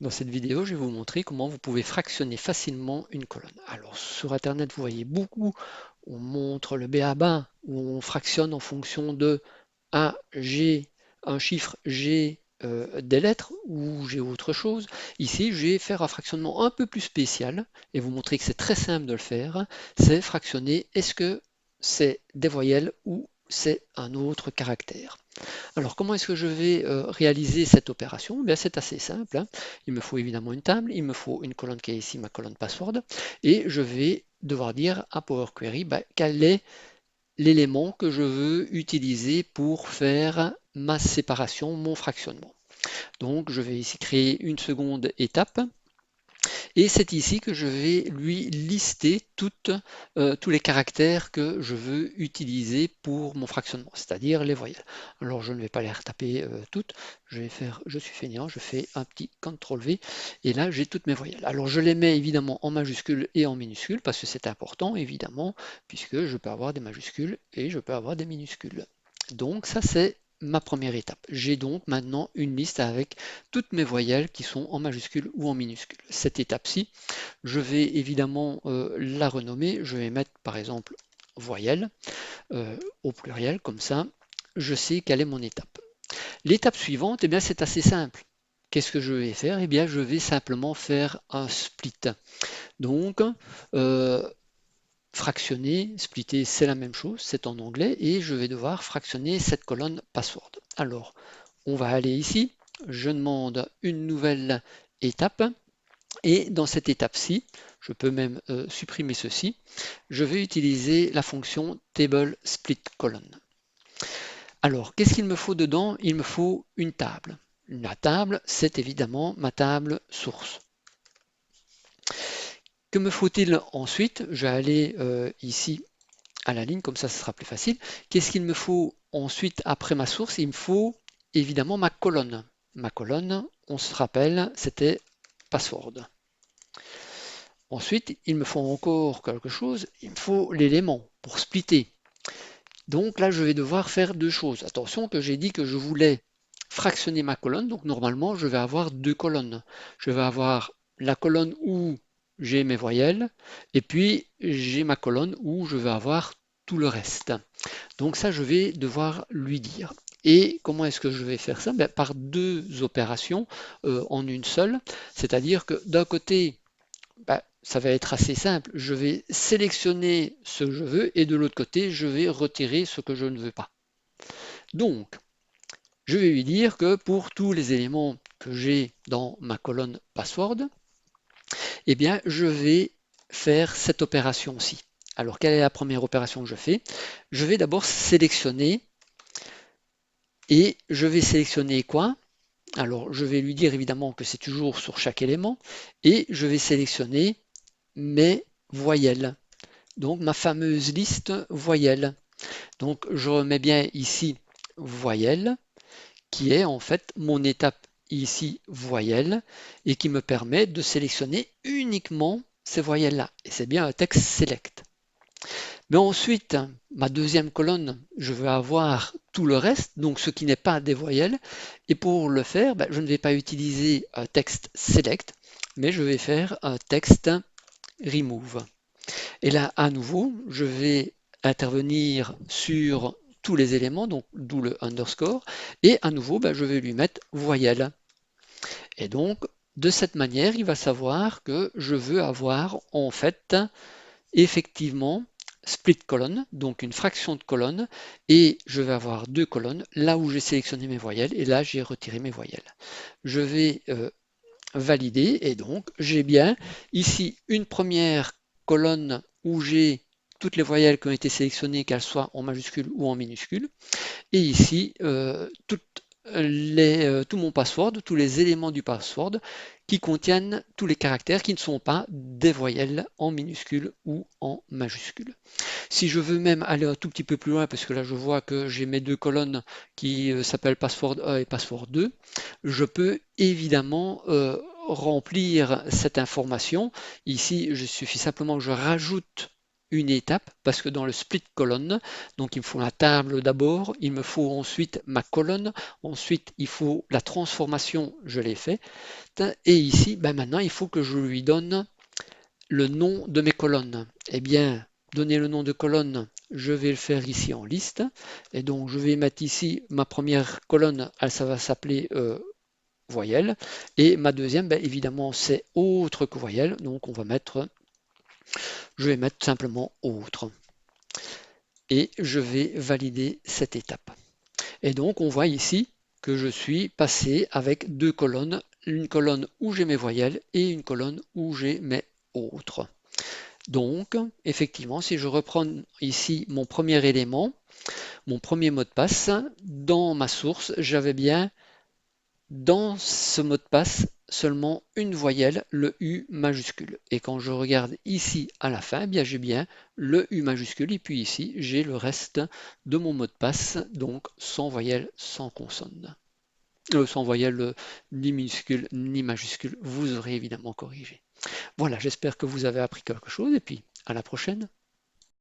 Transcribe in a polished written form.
Dans cette vidéo, je vais vous montrer comment vous pouvez fractionner facilement une colonne. Alors sur Internet, vous voyez beaucoup, on montre le b.a.-ba, où on fractionne en fonction de un chiffre G des lettres, ou j'ai autre chose. Ici, je vais faire un fractionnement un peu plus spécial et vous montrer que c'est très simple de le faire. C'est fractionner, est-ce que c'est des voyelles ou c'est un autre caractère. Alors, comment est-ce que je vais réaliser cette opération? Eh bien, c'est assez simple, hein. Il me faut évidemment une table, il me faut une colonne qui est ici ma colonne password, et je vais devoir dire à Power Query quel est l'élément que je veux utiliser pour faire ma séparation, mon fractionnement. Donc, je vais ici créer une seconde étape. Et c'est ici que je vais lui lister tous les caractères que je veux utiliser pour mon fractionnement, c'est-à-dire les voyelles. Alors je ne vais pas les retaper toutes, je suis feignant, je fais un petit CTRL-V et là j'ai toutes mes voyelles. Alors je les mets évidemment en majuscules et en minuscules parce que c'est important évidemment puisque je peux avoir des majuscules et je peux avoir des minuscules. Donc ça c'est ma première étape. J'ai donc maintenant une liste avec toutes mes voyelles qui sont en majuscules ou en minuscules. Cette étape-ci, je vais évidemment la renommer. Je vais mettre par exemple voyelle au pluriel, comme ça je sais quelle est mon étape. L'étape suivante, eh bien, c'est assez simple. Qu'est-ce que je vais faire? Eh bien, je vais simplement faire un split. Donc, fractionner, splitter, c'est la même chose, c'est en anglais, et je vais devoir fractionner cette colonne password. Alors, on va aller ici, je demande une nouvelle étape, et dans cette étape-ci, je peux même supprimer ceci, je vais utiliser la fonction table split column. Alors, qu'est-ce qu'il me faut dedans? Il me faut une table. La table, c'est évidemment ma table source. Que me faut-il ensuite? Je vais aller ici à la ligne, comme ça ce sera plus facile. Qu'est-ce qu'il me faut ensuite après ma source? Il me faut évidemment ma colonne. Ma colonne, on se rappelle, c'était password. Ensuite, il me faut encore quelque chose, il me faut l'élément pour splitter. Donc là, je vais devoir faire deux choses. Attention que j'ai dit que je voulais fractionner ma colonne, donc normalement, je vais avoir deux colonnes. Je vais avoir la colonne où j'ai mes voyelles, et puis j'ai ma colonne où je vais avoir tout le reste. Donc ça, je vais devoir lui dire. Et comment est-ce que je vais faire ça? Par deux opérations en une seule. C'est-à-dire que d'un côté, ça va être assez simple. Je vais sélectionner ce que je veux et de l'autre côté, je vais retirer ce que je ne veux pas. Donc, je vais lui dire que pour tous les éléments que j'ai dans ma colonne password, eh bien, je vais faire cette opération-ci. Alors, quelle est la première opération que je fais? Je vais d'abord sélectionner et je vais sélectionner quoi? Alors, je vais lui dire évidemment que c'est toujours sur chaque élément et je vais sélectionner mes voyelles. Donc, ma fameuse liste voyelles. Donc, je remets bien ici voyelle, qui est en fait mon étape ici voyelle, et qui me permet de sélectionner uniquement ces voyelles-là. Et c'est bien un texte select. Mais ensuite, ma deuxième colonne, je veux avoir tout le reste, donc ce qui n'est pas des voyelles. Et pour le faire, je ne vais pas utiliser un texte select, mais je vais faire un texte remove. Et là, à nouveau, je vais intervenir sur tous les éléments, donc d'où le underscore, et à nouveau, je vais lui mettre voyelle. Et donc, de cette manière, il va savoir que je veux avoir en fait effectivement split colonne, donc une fraction de colonne, et je vais avoir deux colonnes, là où j'ai sélectionné mes voyelles, et là j'ai retiré mes voyelles. Je vais valider, et donc j'ai bien ici une première colonne où j'ai toutes les voyelles qui ont été sélectionnées, qu'elles soient en majuscule ou en minuscule, et ici tout mon password, tous les éléments du password qui contiennent tous les caractères qui ne sont pas des voyelles en minuscule ou en majuscule. Si je veux même aller un tout petit peu plus loin, parce que là je vois que j'ai mes deux colonnes qui s'appellent password 1 et password 2, je peux évidemment remplir cette information. Ici, il suffit simplement que je rajoute une étape parce que dans le split colonne, donc il me faut la table d'abord, il me faut ensuite ma colonne, ensuite il faut la transformation, je l'ai fait, et ici, ben maintenant il faut que je lui donne le nom de mes colonnes. Eh bien, donner le nom de colonne, je vais le faire ici en liste, et donc je vais mettre ici ma première colonne, ça va s'appeler voyelle, et ma deuxième, ben, évidemment, c'est autre que voyelle, donc je vais mettre simplement autre. Et je vais valider cette étape. Et donc on voit ici que je suis passé avec deux colonnes, une colonne où j'ai mes voyelles et une colonne où j'ai mes autres. Donc effectivement, si je reprends ici mon premier élément, mon premier mot de passe, dans ma source, j'avais bien dans ce mot de passe seulement une voyelle, le U majuscule. Et quand je regarde ici à la fin, eh bien j'ai bien le U majuscule et puis ici j'ai le reste de mon mot de passe, donc sans voyelle, sans consonne. Sans voyelle ni minuscule ni majuscule, vous aurez évidemment corrigé. Voilà, j'espère que vous avez appris quelque chose et puis à la prochaine.